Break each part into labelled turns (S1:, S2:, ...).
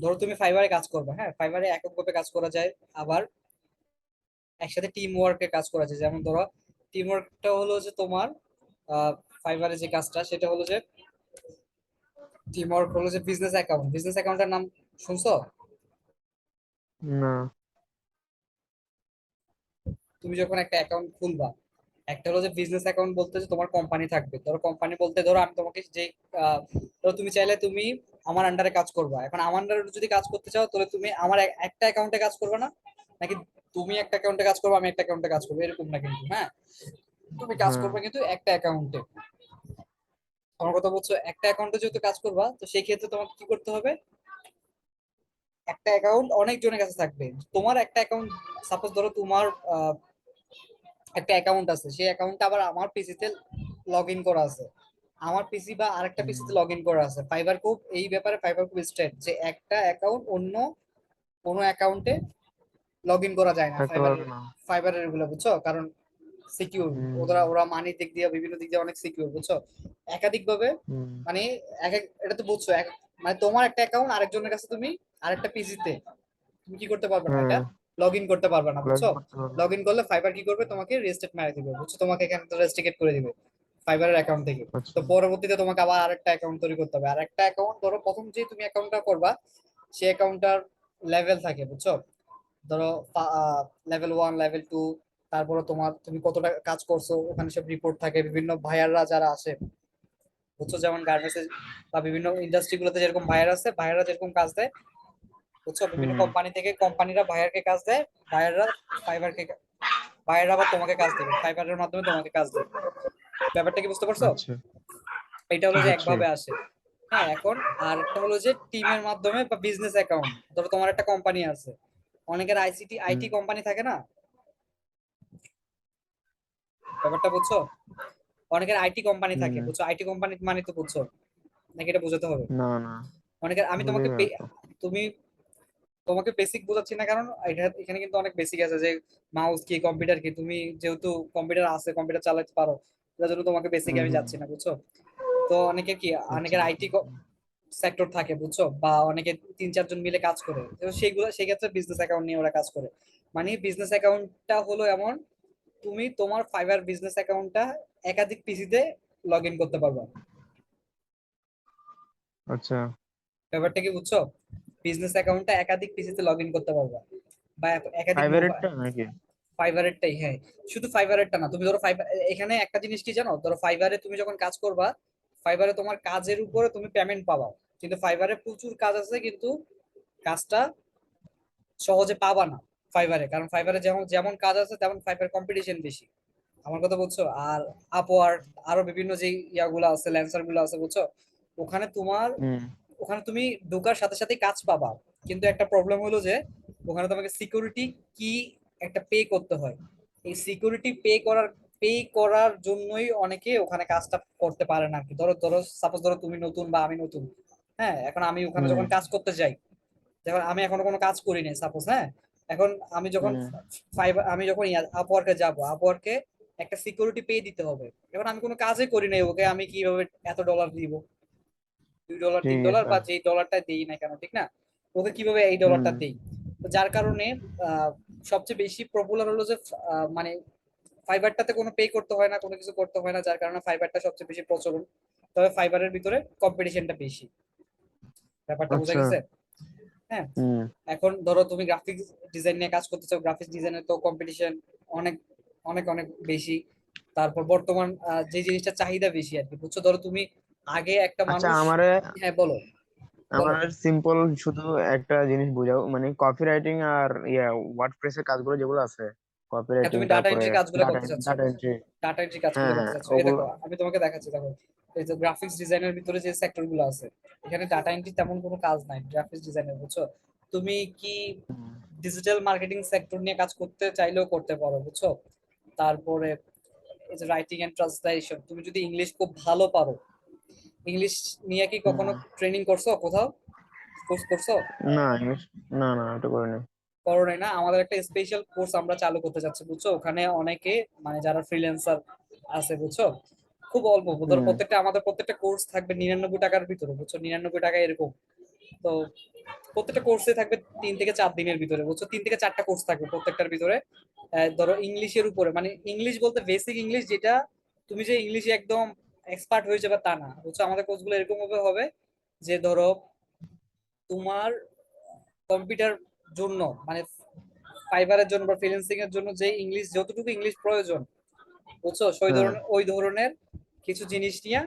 S1: ধরো তুমি ফাইবারে কাজ করবে, হ্যাঁ ফাইবারে এককভাবে কাজ করা যায়, আবার একসাথে টিম ওয়ার্কে কাজ করা যায়। যেমন ধরো টিম ওয়ার্কটা হলো যে তোমার ফাইবারে যে কাজটা সেটা হলো যে টিম ওয়ার্ক হলো যে বিজনেস অ্যাকাউন্টের নাম শুনছো?
S2: না।
S1: তুমি যখন একটা অ্যাকাউন্ট খুলবা, একটা হলো যে বিজনেস অ্যাকাউন্ট বলতে যে তোমার কোম্পানি থাকবে। ধরো কোম্পানি বলতে ধরো আমি তোমাকে যে ধরো তুমি চাইলে তুমি আমার আন্ডারে কাজ করবা। এখন আমার আন্ডারে যদি কাজ করতে চাও তাহলে তুমি আমার একটা অ্যাকাউন্টে কাজ করবে না, নাকি তুমি একটা অ্যাকাউন্টে কাজ করবে আমি একটা অ্যাকাউন্টে কাজ করবো, এরকম না কিন্তু। হ্যাঁ, তুমি কাজ
S2: হ্যাঁ।
S1: করবে কিন্তু একটা অ্যাকাউন্টে। আমার কথা বলছো, একটা অ্যাকাউন্টে যেহেতু কাজ করবা তো সেই ক্ষেত্রে তোমাকে কি করতে হবে, একটা অ্যাকাউন্ট অনেক জনের কাছে থাকবে। তোমার একটা অ্যাকাউন্ট, সাপোজ ধরো তোমার আহ, একটা অ্যাকাউন্ট আছে, সেই অ্যাকাউন্টটা আবার আমার পিসিতে লগ ইন করা আছে, আমার পিসি বা আরেকটা পিসিতে লগ ইন করা আছে। ফাইবার খুব এই ব্যাপারে ফাইবার খুব স্ট্রেট যে একটা অ্যাকাউন্ট অন্য কোনো অ্যাকাউন্টে লগ ইন করা যায় না
S2: থাকতে
S1: ফাইবারের।
S2: পারবে না।
S1: ফাইবারের এগুলো বুঝছো, কারণ সিকিউর।
S2: হুম।
S1: ওরা ওরা মানি দিক দিয়ে বিভিন্ন দিক দিয়ে অনেক সিকিউর বুঝছো, একাধিক ভাবে।
S2: হুম।
S1: মানে এটা তো বুঝছো, মানে তোমার একটা অ্যাকাউন্ট আরেকজনের কাছে তুমি আরেকটা পিসিতে তুমি কি করতে পারবে না,
S2: হ্যাঁ,
S1: এটা লগ ইন করতে পারবে না
S2: লগ
S1: বুঝছো।
S2: ইন করতে পারবে
S1: লগ
S2: না।
S1: ইন করলে ফাইবার কি করবে, তোমাকে রেস্ট্রিক্ট মেরে দিবে বুঝছো, তোমাকে এখানে রেস্ট্রিক্ট করে দিবে ফাইবারের অ্যাকাউন্ট থেকে। তো
S2: আচ্ছা।
S1: পরবর্তীতে তোমাকে আবার আরেকটা অ্যাকাউন্ট তৈরি করতে হবে। আর একটা অ্যাকাউন্ট ধরো প্রথম যে তুমি অ্যাকাউন্টটা করবা সেই অ্যাকাউন্টটার লেভেল থাকে বুঝছো। ধরো লেভেল 1, লেভেল 2, তারপরে তুমি কতটা কাজ করছো ওখানে সব রিপোর্ট থাকে। বিভিন্ন ভাইয়াররা যারা আসে বুঝছো, যেমন গার্মেন্টস বা বিভিন্ন ইন্ডাস্ট্রি গুলোতে যেরকম ভাইয়ার আছে, ভাইয়াররা যেরকম কাজ দেয় বুঝছো, বিভিন্ন
S2: হুম।
S1: কোম্পানি থেকে কোম্পানিরা ভাইয়ারকে কাজ দেয়, ভাইয়াররা ফাইবারকে, ভাইয়াররা আবার তোমাকে কাজ দেবে, ফাইবারের মাধ্যমে তোমাকে কাজ দেবে। ব্যাপারটা কি বুঝতে পারছো?
S2: আচ্ছা,
S1: এটা হলো যে
S2: বুঝছি।
S1: একভাবে আসে। হ্যাঁ, এখন আর একটা হলো যে টিমের মাধ্যমে বা বিজনেস অ্যাকাউন্ট। ধরো তোমার একটা কোম্পানি আছে, অনেকের
S2: হুম।
S1: আইটি কোম্পানি থাকে না, ব্যাপারটা বুঝছো? অনেকের আইটি কোম্পানি থাকে
S2: হুম।
S1: বুঝছো, আইটি কোম্পানি মানে তো বুঝছো নাকি, এটা বোঝাতে হবে?
S2: না, না,
S1: অনেকের আমি
S2: বুঝি
S1: তোমাকে
S2: না তো।
S1: তুমি তোমাকে বেসিক বোঝাচ্ছি না, কারণ এখানে কিন্তু অনেক বেসিক আছে যে মাউস কি, কম্পিউটার কি। তুমি যেহেতু কম্পিউটার আছে, কম্পিউটার চালাতে পারো, তার জন্য তোমাকে বেসিক
S2: হুম।
S1: আমি
S2: হুম।
S1: যাচ্ছি না বুঝছো। তো অনেকে কি,
S2: আচ্ছা,
S1: অনেকের
S2: আচ্ছা।
S1: আইটি সেক্টর থাকে বুঝছো, বা অনেকে 3-4 জন মিলে কাজ করে, তো সেইগুলো সেই ক্ষেত্রে বিজনেস অ্যাকাউন্ট নিয়ে ওরা কাজ করে। মানে বিজনেস অ্যাকাউন্টটা হলো এমন, তুমি তোমার ফাইবার বিজনেস অ্যাকাউন্টটা একাধিক পিসিতে লগ ইন করতে পারবা।
S2: আচ্ছা।
S1: ব্যাপারটা কি বুঝছো? বিজনেস অ্যাকাউন্টটা একাধিক পিসিতে লগ ইন করতে পারবা, বা একাধিক
S2: ফাইবারেরটা নাকি?
S1: ফাইবারেরটাই, হ্যাঁ। শুধু ফাইবারেরটা না, তুমি ধরো ফাইবার, এখানে একটা জিনিস কি জানো, ধরো ফাইবারে তুমি যখন কাজ করবা, ফাইবারে তোমার কাজের উপরে তুমি পেমেন্ট পাবা। কিন্তু ফাইবারে প্রচুর কাজ আছে, কিন্তু কাজটা সহজে পাবা না ফাইবারে, কারণ ফাইবারে যেমন যেমন কাজ আছে তেমন ফাইবার কম্পিটিশন বেশি। আমার কথা বুঝছো? আর আপওয়ার্ক, আরো বিভিন্ন যে ইয়াগুলো আছে, ল্যান্সার গুলো আছে বুঝছো, ওখানে তোমার,
S2: হুম।
S1: ওখানে তুমি ঢোকার সাথে সাথে কাজ পাবা। কিন্তু একটা প্রবলেম হলো যে ওখানে তোমাকে সিকিউরিটি কি একটা পে করতে হয়। এই সিকিউরিটি পে করার জন্যই অনেকে ওখানে কাজটা করতে পারে না আর কি। ধরো ধরো সাপোজ ধরো তুমি নতুন বা আমি নতুন, হ্যাঁ, এখন আমি ওখানে
S2: হুম।
S1: যখন কাজ করতে যাই, যখন আমি এখনো কোনো কাজ করি নাই সাপোজ, হ্যাঁ, এখন আমি যখন
S2: হুম।
S1: আমি যখন আপওয়ার্কে যাব, আপওয়ার্কে একটা সিকিউরিটি পে দিতে হবে। এখন আমি কোনো কাজই করি নাই, ওকে আমি কিভাবে এত ডলার দিব, $2
S2: ঠিক
S1: $3
S2: আছে।
S1: বা যেই ডলারটা দেই না কেন, ঠিক না, ওকে কিভাবে এই
S2: হুম।
S1: ডলারটা দেই? তো যার কারণে আহ, সবচেয়ে বেশি পপুলার হলো যে মানে ফাইবারটাতে কোনো পে করতে হয় না, কোনো কিছু করতে হয় না, যার কারণে ফাইবারটা সবচেয়ে বেশি প্রচলন। তবে ফাইবারের ভিতরে কম্পিটিশনটা বেশি। ব্যাপারটা বোঝা
S2: আচ্ছা।
S1: গেছে? হ্যাঁ।
S2: হুম।
S1: এখন ধরো তুমি গ্রাফিক্স ডিজাইন নিয়ে কাজ করতে চাও, গ্রাফিক্স ডিজাইনের তো কম্পিটিশন অনেক অনেক অনেক বেশি। তারপর বর্তমান যে জিনিসটা চাহিদা বেশি আর কি বুঝছো। ধরো তুমি আগে একটা
S2: আচ্ছা,
S1: মানুষ,
S2: আমারে
S1: হ্যাঁ বলো বলো।
S2: আমার সিম্পল শুধু একটা জিনিস বুঝাও, মানে কপি রাইটিং আর ওয়ার্ডপ্রেসের কাজগুলো যেগুলো আছে, কপি
S1: হ্যাঁ,
S2: রাইটিং,
S1: তুমি ডাটা
S2: তারপরে
S1: এন্ট্রি কাজগুলো
S2: ডাটা
S1: করতে চাচ্ছো,
S2: ডাটা এন্ট্রি।
S1: ডাটা এন্ট্রি কাজগুলো
S2: হ্যাঁ,
S1: করতে
S2: হ্যাঁ,
S1: চাচ্ছো, এই
S2: ওগুলো।
S1: দেখো আমি তোমাকে দেখাচ্ছি, দেখো এই যে গ্রাফিক্স ডিজাইনের ভিতরে যে সেক্টর গুলো আছে, এখানে ডাটা এন্ট্রি তেমন কোনো কাজ নাই গ্রাফিক্স ডিজাইনের বুঝছো। তুমি কি
S2: হুম।
S1: ডিজিটাল মার্কেটিং সেক্টর নিয়ে কাজ করতে চাইলেও করতে পারো বুঝছো। তারপরে এই যে রাইটিং এন্ড ট্রান্সলেশন, তুমি যদি ইংলিশ খুব ভালো পারো, ইংলিশ নিয়ে কি কখনো
S2: হুম।
S1: ট্রেনিং করছো, কোথাও কোর্স করছো?
S2: না, ইংলিশ। না, না, এটা করিনি।
S1: করো নাই না? আমাদের একটা স্পেশাল কোর্স আমরা চালু করতে যাচ্ছি বুঝছো, ওখানে অনেকে মানে যারা ফ্রিল্যান্সার আছে বুঝছো, খুব অল্প। ধরো
S2: হুম।
S1: প্রত্যেকটা আমাদের প্রত্যেকটা কোর্স থাকবে 99 টাকার ভিতরে, বুঝছো, 99 টাকা এরকম। তো প্রত্যেকটা কোর্সে থাকবে 3 থেকে 4 দিনের ভিতরে, বুঝছো, 3 থেকে 4টা কোর্স থাকবে প্রত্যেকটার ভিতরে। ধরো ইংলিশের উপরে, মানে ইংলিশ বলতে বেসিক ইংলিশ, যেটা তুমি যে ইংলিশে একদম এক্সপার্ট হয়ে যাবে তা না, বুঝছো। আমাদের কোর্সগুলো এরকম ভাবে হবে যে ধরো তোমার কম্পিউটার জন্য, মানে ফাইবারের জন্য বা ফ্রিল্যান্সিং এর জন্য যে ইংলিশ, যতটুকু ইংলিশ প্রয়োজন, বুঝছো,
S2: হ্যাঁ।
S1: ওই ধরনের কিছু জিনিস নিয়ে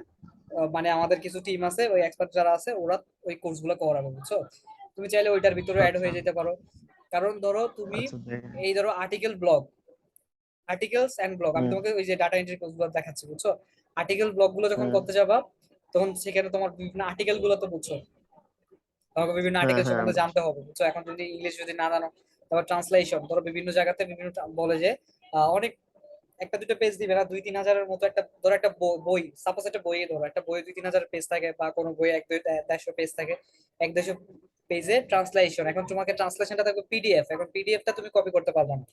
S1: মানে আমাদের কিছু টিম আছে, ওই এক্সপার্ট যারা আছে ওরা ওই কোর্স গুলো করাবে, বুঝছো। তুমি চাইলে ওইটার ভিতরে অ্যাড
S2: আচ্ছা
S1: হয়ে যেতে পারো। কারণ ধরো তুমি
S2: আচ্ছা, দেখেন।
S1: এই ধরো আর্টিকেলস এন্ড ব্লগ, আমি
S2: হুম।
S1: তোমাকে ওই যে ডাটা এন্ট্রি কোর্স গুলো দেখাচ্ছি, বুঝছো। আর্টিকেল ব্লগ গুলো যখন
S2: হুম।
S1: করতে যাবা, তখন সেখানে তোমার বিভিন্ন আর্টিকেল গুলো তো, বুঝছো, তোমাকে বিভিন্ন
S2: হ্যাঁ
S1: আর্টিকেল
S2: হ্যাঁ,
S1: সম্বন্ধে জানতে হবে, বুঝছো। এখন যদি ইংলিশ যদি না জানো, তারপর ট্রান্সলেশন, ধরো বিভিন্ন জায়গাতে বিভিন্ন বলে যে অনেক একটা দুটো পেজ দিবে না, 2-3 হাজারের মতো একটা, ধরো একটা বই, সাপোজ একটা বই, ধরো একটা বই 2-3 হাজার পেজ থাকে, বা কোনো বই 100-150 পেজ থাকে, 100-150 পেজে ট্রান্সলেশন। এখন তোমাকে ট্রান্সলেশনটা থাকবে পিডিএফ, এখন পিডিএফটা তুমি কপি করতে পারবে না।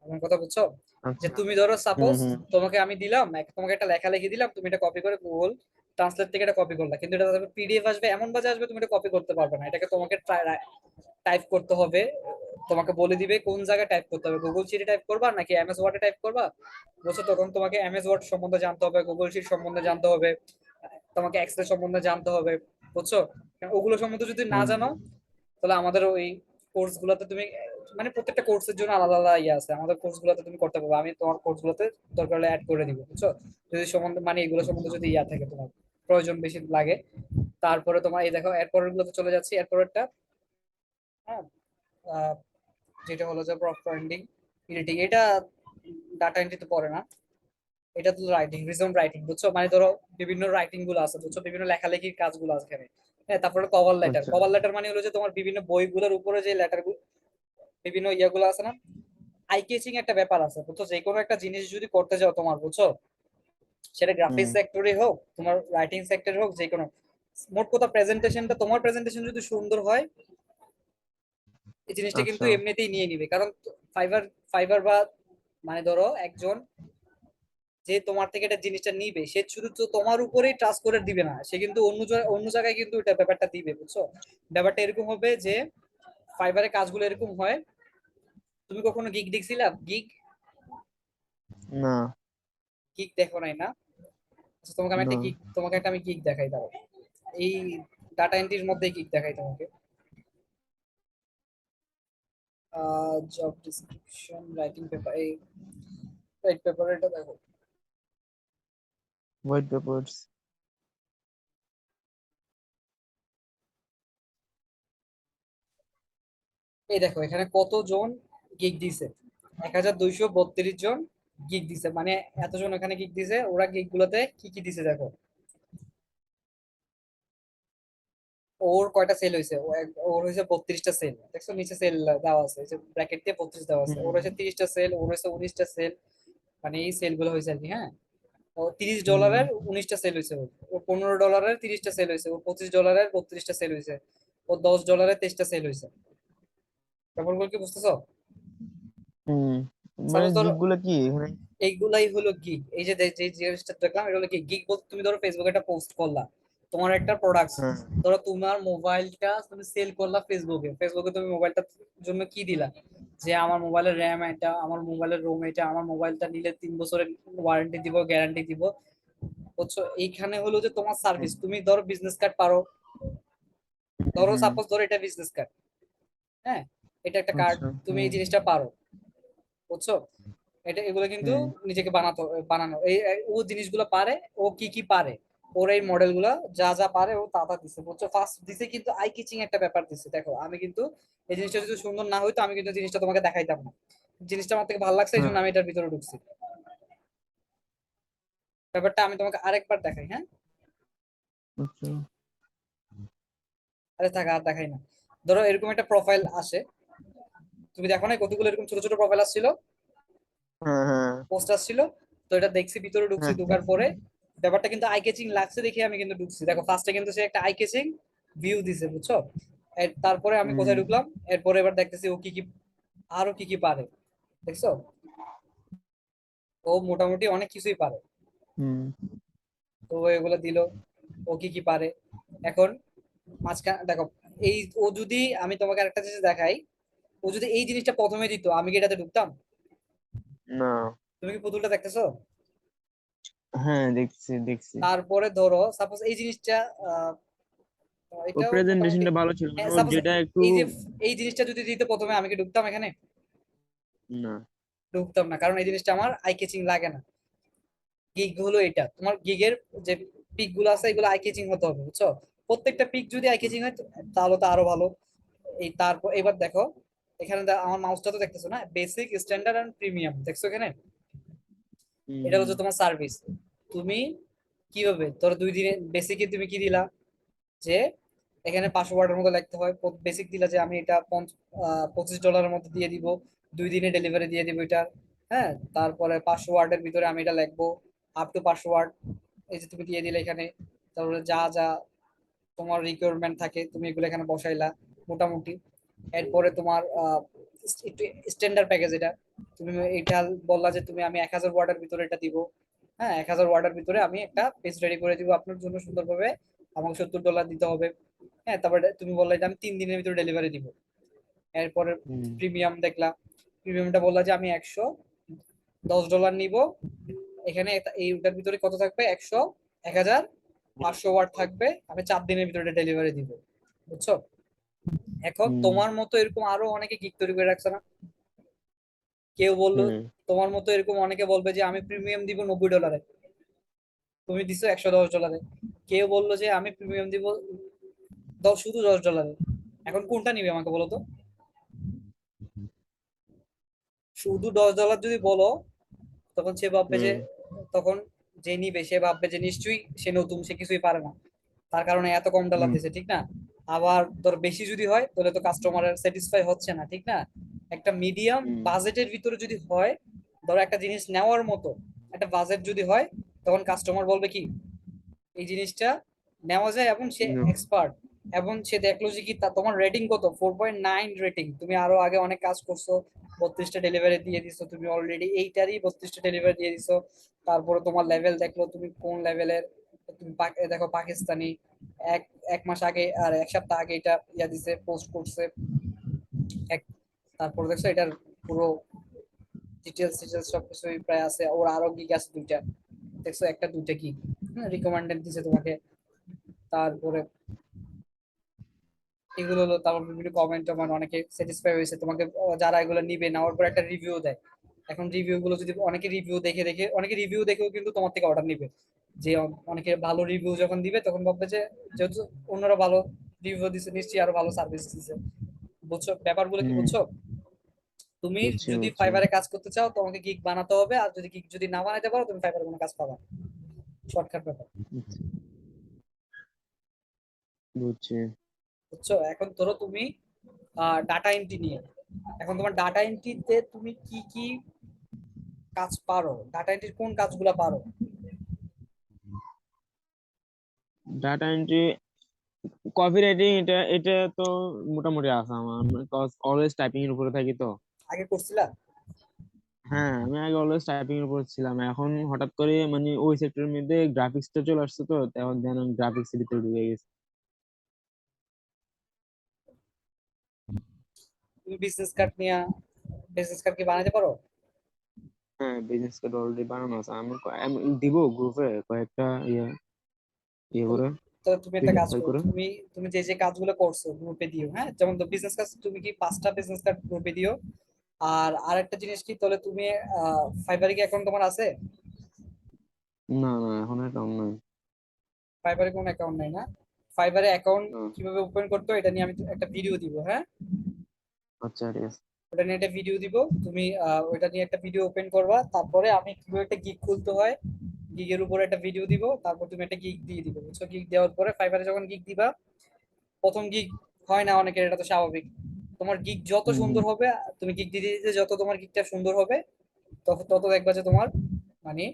S1: আমার কথা বুঝছো? যে
S2: আচ্ছা।
S1: তুমি ধরো
S2: হুম
S1: সাপোজ
S2: হুম।
S1: তোমাকে আমি দিলাম তোমাকে একটা লেখা লিখে দিলাম, তুমি এটা কপি করে গুগল ট্রান্সলেট থেকে এটা কপি করলা, কিন্তু এটা পিডিএফ আসবে এমন বাজে আসবে, তুমি এটা কপি করতে পারবে না। এটাকে তোমাকে টাইপ করতে হবে। তোমাকে বলে দিবে কোন জায়গায় টাইপ করতে হবে, গুগল শিটে টাইপ করবা নাকি এমএস ওয়ার্ডে টাইপ করবা, বুঝছো। তখন তোমাকে এমএস ওয়ার্ড সম্বন্ধে জানতে হবে, গুগল শিট সম্বন্ধে জানতে হবে, তোমাকে এক্সেল সম্বন্ধে জানতে হবে, বুঝছো। কারণ ওগুলো সম্বন্ধে যদি না
S2: হুম।
S1: জানো, তাহলে আমাদের ওই কোর্স গুলোতে তুমি, মানে প্রত্যেকটা কোর্সের জন্য আলাদা আলাদা ইয়ে আছে, আমাদের কোর্স গুলোতে তুমি করতে পারবে, আমি তোমার কোর্স গুলোতে দরকার হলে অ্যাড করে দিব, বুঝছো। যদি সম্বন্ধে, মানে এগুলো সম্বন্ধে
S2: আচ্ছা।
S1: যদি ইয়া থাকে, তোমার প্রয়োজন বেশি লাগে। তারপরে তোমার এই দেখো এরপরের গুলোতে চলে যাচ্ছি, এরপরেরটা, হ্যাঁ, আহ, যেটা হলো যে প্রপ ব্র্যান্ডিং, এডিটিং, এটা ডাটা এন্ট্রিতে পড়ে না। এটা তো রাইটিং, রিজন রাইটিং, বুঝছো, মানে ধরো বিভিন্ন রাইটিং গুলো আছে, বুঝছো, বিভিন্ন লেখালেখির কাজগুলো আছে এখানে। হ্যাঁ, তারপরে
S2: আচ্ছা।
S1: কভার লেটার মানে হলো যে তোমার বিভিন্ন বইগুলোর উপরে যে লেটার, বিভিন্ন ইয়েগুলো আছে না, আই কেচিং একটা ব্যাপার আছে, বুঝছো। যে কোনো একটা জিনিস যদি করতে যাও তোমার, বুঝছো, সেটা
S2: হুম।
S1: গ্রাফিক্স সেক্টরে হোক, তোমার রাইটিং সেক্টরে হোক, যে কোনো, মোট কথা প্রেজেন্টেশনটা, তোমার প্রেজেন্টেশন যদি সুন্দর হয়, এই জিনিসটা কিন্তু
S2: আচ্ছা।
S1: এমনিতেই নিয়ে নিবে। কারণ ফাইবার ফাইবার বা, মানে ধরো একজন যে তোমার থেকে এটা জিনিসটা নিবে, সে শুধু তো তোমার উপরেই ট্রাস্ট করে দিবে না, সে কিন্তু অন্য জায়গায় কিন্তু এটা ব্যাপারটা দিবে, বুঝছো। ব্যাপারটা এরকম হবে যে ফাইবারের কাজগুলো এরকম হয়। তুমি কখনো গিগ দেখছিলা? গিগ
S2: না।
S1: গিগ দেখো নাই না? আচ্ছা,
S2: না।
S1: তোমাকে একটা আমি গিগ দেখাই, দাও। এই ডাটা এন্ট্রির মধ্যে গিগ দেখাই তোমাকে। জব ডিসক্রিপশন, রাইটিং পেপার, এই রাইট পেপার, এটা দেখো।
S2: White papers.
S1: এই দেখো এখানে কতজন গিগ দিছে, 1232 জন গিগ দিছে, মানে এতজন এখানে গিগ দিছে। ওরা গিগ গুলোতে কি কি দিছে দেখো। ওর কয়টা সেল হয়েছে, ওর হয়েছে 32টা সেল, দেখছো নিচে সেল দেওয়া আছে, এই যে ব্র্যাকেট দিয়ে 32 দেওয়া আছে।
S2: হুম।
S1: ওর হয়েছে 30টা সেল, ওর হয়েছে 19টা সেল, মানে এই সেল গুলো হয়েছে আর কি, হ্যাঁ। ও
S2: হুম।
S1: $30 19টা সেল হয়েছে, ওর $15 30টা সেল হয়েছে, ওর $25 32টা সেল হয়েছে, ওর $10 23টা সেল হয়েছে। ব্যাপারগুলো কি বুঝতেছো?
S2: হুম। মানে
S1: সাপোজ ধরো
S2: গিগ গুলো কি এখানে?
S1: এইগুলাই হলো গিগ। এই যে যে জিনিসটা দেখলাম, এটা হলো কি গিগ বলতে, তুমি ধরো ফেসবুকে একটা পোস্ট করলা, তোমার একটা প্রোডাক্ট,
S2: হ্যাঁ।
S1: ধরো তোমার মোবাইলটা তুমি সেল করলা ফেসবুকে। ফেসবুকে তুমি মোবাইলটার জন্য কি দিলা, যে আমার মোবাইলের র্যাম এটা, আমার মোবাইলের রোম এটা, আমার মোবাইলটা নিলে 3 বছরের ওয়ারেন্টি দিব, গ্যারান্টি দিব, বুঝছো। এইখানে হলো যে তোমার
S2: হুম।
S1: সার্ভিস, তুমি ধরো বিজনেস কার্ড পারো, ধরো
S2: হুম।
S1: সাপোজ ধরো এটা বিজনেস কার্ড, হ্যাঁ, এটা একটা কার্ড,
S2: আচ্ছা।
S1: তুমি
S2: হুম।
S1: এই জিনিসটা পারো, বুঝছো। এগুলো কিন্তু
S2: হুম।
S1: নিজেকে বানানো ও জিনিসগুলো পারে। ও কি কি পারে, ওর এই মডেল গুলা যা যা পারে ও তা তা দিছে, বুঝছো। ফার্স্ট দিছে কিন্তু আই কিচিং একটা ব্যাপার দিছে, দেখো। আমি কিন্তু এই জিনিসটা যদি সুন্দর না হইতো, আমি কিন্তু জিনিসটা তোমাকে দেখাইতাম না। জিনিসটা আমার থেকে ভালো লাগছে, এই
S2: হ্যাঁ।
S1: জন্য আমি এটার ভিতরে ঢুকছি। ব্যাপারটা আমি তোমাকে আরেকবার দেখাই, হ্যাঁ।
S2: আচ্ছা।
S1: আরে থাকা, আর দেখাই না। ধরো এরকম একটা প্রোফাইল আসে, তুমি দেখো না কতগুলো এরকম ছোট ছোট প্রোফাইল আসছিল,
S2: হ্যাঁ হ্যাঁ
S1: পোস্ট আসছিল। তো এটা দেখছি, ভিতরে ঢুকছি,
S2: হ্যাঁ।
S1: ঢোকার পরে ব্যাপারটা কিন্তু আই ক্যাচিং লাগছে দেখে আমি কিন্তু ঢুকছি। দেখো ফার্স্টে কিন্তু সে একটা আই ক্যাচিং ভিউ দিছে, বুঝছো। তারপরে আমি
S2: হুম।
S1: কোথায় ঢুকলাম, এরপরে এবার দেখতেছি ও কি কি, আরো কি কি পারে, দেখছো। ও মোটামুটি অনেক কিছুই পারে।
S2: হুম।
S1: তো ও এগুলো দিল, ও কি কি পারে। এখন মাঝখানে দেখো, এই ও যদি, আমি তোমাকে আরেকটা জিনিস দেখাই, ও যদি এই জিনিসটা প্রথমে দিত, আমি কি এটাতে ঢুকতাম?
S2: না।
S1: তুমি কি পুতুলটা দেখতেছো?
S2: হ্যাঁ, দেখছি দেখছি।
S1: তারপরে ধরো সাপোজ এই জিনিসটা, আহ,
S2: ও
S1: এটাও মোটামুটি,
S2: প্রেজেন্টেশনটা ভালো ছিল, মানে
S1: হ্যাঁ
S2: ওর
S1: সাপোজ
S2: যেটা একটু।
S1: এই যে এই জিনিসটা যদি দিত প্রথমে, আমি কি ঢুকতাম এখানে?
S2: না।
S1: ঢুকতাম না, কারণ এই জিনিসটা আমার আই ক্যাচিং লাগে না। গিগ হলো এটা, তোমার গিগের যে পিক গুলো আছে এগুলো আই ক্যাচিং হতে হবে, বুঝছো? প্রত্যেকটা পিক যদি আই ক্যাচিং হয় তাহলে তো আরো ভালো। এই তারপর এবার দেখো, এখানে আমার মাউসটা তো দেখতেছো না, বেসিক, স্ট্যান্ডার্ড এন্ড প্রিমিয়াম দেখছো এখানে?
S2: হুম
S1: এটা
S2: হুম
S1: হচ্ছে তোমার সার্ভিস। তুমি কিভাবে ধরো 2 দিনে বেসিকে তুমি কি দিলা, যে এখানে 500 ওয়ার্ডের মতো লিখতে হয়। বেসিক দিলা যে আমি এটা $25 মধ্যে দিয়ে দিব, 2 দিনে ডেলিভারি দিয়ে দিব এটা। হ্যাঁ, তারপরে 500 ওয়ার্ডের ভিতরে আমি এটা লিখবো, আপ টু 500 ওয়ার্ড। এই যে তুমি দিয়ে দিলে এখানে, তারপরে যা যা তোমার রিকোয়ারমেন্ট থাকে তুমি এগুলো এখানে বসাইলা মোটামুটি। এরপরে তোমার একটু স্ট্যান্ডার্ড প্যাকেজ এটা, তুমি এটা বললা যে তুমি আমি 1000 ওয়ার্ডের ভিতরে এটা দিব। হ্যাঁ, 1000 ওয়ার্ডের ভিতরে আমি একটা পেজ রেডি করে দিব আপনার জন্য সুন্দরভাবে, আমাকে $70 দিতে হবে। হ্যাঁ, তারপরে তুমি বললে এটা আমি 3 দিনের ভিতরে ডেলিভারি দিব। এরপরে
S2: হুম
S1: প্রিমিয়াম দেখলা, প্রিমিয়ামটা বললা যে আমি $110 নিব। এখানে এই ওটার ভিতরে কত থাকবে, 1500 ওয়াট থাকবে, আমি 4 দিনের ভিতরে ডেলিভারি দিব, বুঝছো? এখন
S2: হুম
S1: তোমার মতো এরকম আরো অনেকে গিগ তৈরি করে রাখছে না? কেউ বললো,
S2: হুম
S1: তোমার মতো এরকম অনেকে বলবে যে আমি প্রিমিয়াম দিব $90, তুমি দিছো $110। কেউ বললো যে আমি প্রিমিয়াম দিব শুধু $10। এখন কোনটা নিবে আমাকে বলো তো? শুধু $10 যদি বলো, তখন সে ভাববে যে,
S2: হুম
S1: তখন যে নিবে সে ভাববে যে নিশ্চয়ই সে নতুন, সে কিছুই পারে না, তার কারণে এত কম ডলার
S2: হুম
S1: দিছে, ঠিক না? আবার ধর বেশি যদি হয় তাহলে তো কাস্টমারের স্যাটিসফাই হচ্ছে না, ঠিক না? একটা মিডিয়াম
S2: হুম
S1: বাজেটের ভিতরে যদি হয়, ধরো একটা জিনিস নেওয়ার মতো একটা বাজেট যদি হয়, তখন কাস্টমার বলবে কি এই জিনিসটা নেওয়া যায়, এবং সে
S2: হুম
S1: এক্সপার্ট, এবং সে দেখলো যে কি তোমার রেটিং কত, 4.9 রেটিং, তুমি আরো আগে অনেক কাজ করছো, 32টা ডেলিভারি দিয়ে দিছো, তুমি অলরেডি এইটারই 32টা ডেলিভারি দিয়ে দিছো। তারপরে তোমার লেভেল দেখলো তুমি কোন লেভেলের। তুমি দেখো পাকিস্তানি এক এক মাস আগে আর এক সপ্তাহ আগে এটা ইয়া দিছে, পোস্ট করছে এক, তারপর দেখছো এটার পুরো ডিটেলস ডিটেলস সবকিছুই প্রায় আছে, ওর আরো গিগ আছে 2টা, দেখছো একটা 2টা গিগ রিকমেন্ডেড দিছে তোমাকে। তারপরে এগুলো হলো, তারপর বিভিন্ন কমেন্ট, মানে অনেকে স্যাটিসফাই হয়েছে তোমাকে, যারা এগুলো নিবে নেওয়ার পর একটা রিভিউ দেয়। এখন রিভিউ গুলো যদি অনেকে রিভিউ দেখে দেখে, অনেকে রিভিউ দেখেও কিন্তু তোমার থেকে অর্ডার নিবে, যে অনেকে ভালো রিভিউ যখন দিবে তখন ভাববে যে যেহেতু অন্যরা ভালো রিভিউ দিছে নিশ্চয়ই আরো ভালো সার্ভিস দিছে। বুঝছো ব্যাপারগুলো কি,
S2: হুম।
S1: বুঝছো? তুমি
S2: বুঝছি
S1: যদি
S2: বুঝছি।
S1: ফাইবারে কাজ করতে চাও তোমাকে গিগ বানাতে হবে, আর যদি গিগ যদি না বানাতে পারো তুমি ফাইবারে কোনো কাজ পাবা না। শর্টকাট ব্যাপার,
S2: আচ্ছা, বুঝছি।
S1: বুঝছো? এখন ধরো তুমি ডাটা এন্ট্রি নিয়ে, এখন তোমার ডাটা এন্ট্রিতে তুমি কি কি কাজ পারো, ডাটা এন্ট্রির কোন কাজগুলো পারো?
S2: ডাটা এন্ট্রি, কপি রাইটিং, এটা এটা তো মোটামুটি আছে আমার, অলওয়েজ টাইপিং এর উপরে থাকি তো।
S1: আগে করছিলা?
S2: হ্যাঁ, আমি আগে অলওয়েজ টাইপিং এর উপর ছিলাম, এখন হঠাৎ করে মানে ওই সেক্টরের মধ্যে গ্রাফিক্সটা চলে আসছে, তো এখন দেন আমি গ্রাফিক্স এর ভিতরে ঢুকে গেছি।
S1: তুমি বিজনেস কার্ড নিয়ে, বিজনেস কার্ড কি বানাতে পারো?
S2: হ্যাঁ, বিজনেস কার্ড অলরেডি বানানো আছে, আমি দিব গ্রুপে কয়েকটা ইয়ে ইয়ে
S1: তাহলে
S2: করে,
S1: তাহলে তুমি একটা কাজ
S2: পিডিএফ
S1: করো,
S2: করে।
S1: তুমি তুমি যে যে কাজগুলো করছো গ্রুপে দিও, হ্যাঁ, যেমন তো বিজনেস কাজ তুমি কি 5টা বিজনেস কার্ড গ্রুপে দিও। আর আরেকটা জিনিস কি, তাহলে তুমি ফাইবারে কি অ্যাকাউন্ট তোমার আছে?
S2: না না, এখন অ্যাকাউন্ট নাই।
S1: ফাইবারে কোনো অ্যাকাউন্ট নাই না? ফাইবারে অ্যাকাউন্ট
S2: না।
S1: কিভাবে ওপেন করতে হয় এটা নিয়ে আমি একটা ভিডিও দিব, হ্যাঁ।
S2: আচ্ছা, ঠিক আছে।
S1: ওটা নিয়ে একটা ভিডিও দিব, তুমি ওইটা নিয়ে একটা ভিডিও ওপেন করবা, তারপরে আমি কিভাবে একটা গিগ খুলতে হয় গিগের উপরে একটা ভিডিও দিব, তারপর তুমি একটা গিগ দিয়ে দিবে, বুঝছো? গিগ দেওয়ার পরে ফাইবারে যখন গিগ দিবা, প্রথম গিগ হয় না অনেকের, এটা তো স্বাভাবিক। তোমার গিগ যত
S2: হুম
S1: সুন্দর
S2: হুম।
S1: হবে, তুমি গিগ দিতে দিতে যত তোমার গিগটা সুন্দর হবে, তত তত দেখবা যে তোমার মানে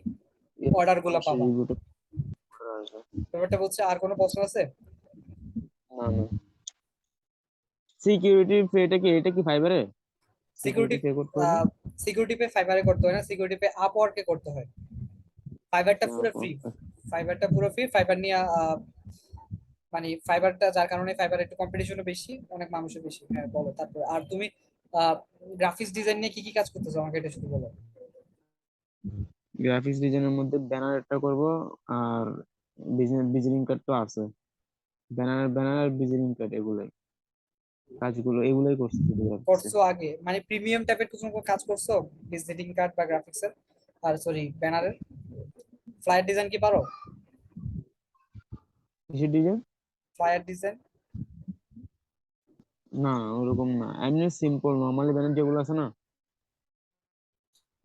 S1: অর্ডার গুলা
S2: অবশ্যই
S1: পাবা।
S2: রিভিউটা করে আসবে।
S1: ব্যাপারটা হচ্ছে, আর কোনো প্রশ্ন আছে?
S2: না না। সিকিউরিটি পেটা কি, এটা কি ফাইবারে
S1: সিকিউরিটি,
S2: সিকিউরিটি পে করতে হবে?
S1: সিকিউরিটি পে ফাইবারে করতে হয় না, সিকিউরিটি পে আপওয়ার্কে করতে হয়। ফাইবারটা
S2: আচ্ছা,
S1: পুরো ফ্রি। ফাইবারটা পুরো ফ্রি। ফাইবার নিয়ে মানে ফাইবারটা, যার কারণে ফাইবার একটু কম্পিটিশনও বেশি, অনেক মানুষও বেশি। হ্যাঁ বলো তারপর। আর তুমি গ্রাফিক্স ডিজাইন নিয়ে কি কি কাজ করতেছো আমাকে এটা শুধু বলো।
S2: গ্রাফিক্স ডিজাইনের মধ্যে ব্যানার একটা করব, আর বিজনেস ভিজিটিং কার্ড তো আছে। ব্যানার ভিজিটিং কার্ড এগুলাই কাজগুলো, এগুলাই করছি শুধু গ্রাফিক্সে।
S1: করছো আগে মানে প্রিমিয়াম টাইপের কোনো কাজ করছো ভিজিটিং কার্ড বা গ্রাফিক্সের, আর সরি ব্যানারের? ফ্লায়ার ডিজাইন কি পারো?
S2: কিসের ডিজাইন?
S1: ফ্লায়ার ডিজাইন,
S2: না, ওরকম না, এমনি সিম্পল নর্মালি ব্যানার যেগুলো আছে না,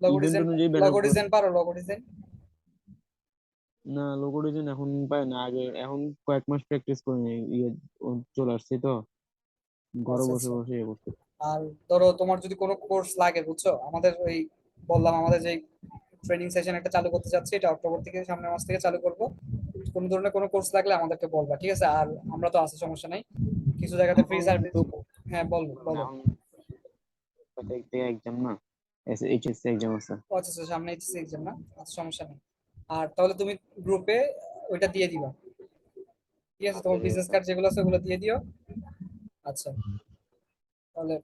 S1: লগো
S2: ইভেন্ট
S1: ডিজাইন।
S2: অনুযায়ী ব্যানার
S1: লগো
S2: গুলো।
S1: ডিজাইন পারো? লগো ডিজাইন
S2: না, লোগো ডিজাইন এখন পাই না, আগে এখন কয়েক মাস প্র্যাকটিস করে নিই, চলে আসছে তো, ঘরে
S1: আচ্ছা
S2: বসে
S1: আচ্ছা।
S2: বসে ইয়ে করতে।
S1: আর ধরো তোমার যদি কোনো কোর্স লাগে, বুঝছো, আমাদের ওই বললাম আমাদের যে ট্রেনিং সেশন একটা চালু করতে যাচ্ছি, এটা অক্টোবর থেকে, সামনের মাস থেকে চালু করব। কোনো ধরনের কোনো কোর্স লাগলে আমাদেরকে বলবা, ঠিক আছে? আর আমরা তো আছি, সমস্যা নাই, কিছু জায়গাতে ফ্রি
S2: এখন
S1: সার্ভিস।
S2: তো
S1: হ্যাঁ বলো
S2: মানে
S1: বলো।
S2: এখন থেকে এক্সাম না, এইচএসসি এক্সাম আছে।
S1: ও আচ্ছা আচ্ছা, সামনে এইচএসসি এক্সাম না? আচ্ছা সমস্যা নেই। আর তাহলে তুমি গ্রুপে ওইটা দিয়ে দিবা, ঠিক আছে?
S2: আচ্ছা
S1: তোমার
S2: ঠিক
S1: বিজনেস
S2: আছে।
S1: কার্ড যেগুলো আছে ওগুলো দিয়ে দিও। আচ্ছা, তাহলে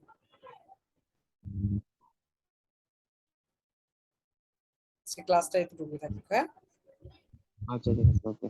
S1: আজকে ক্লাসটা এতটুকুই থাকুক, হ্যাঁ?
S2: আচ্ছা ঠিক আছে, ওকে।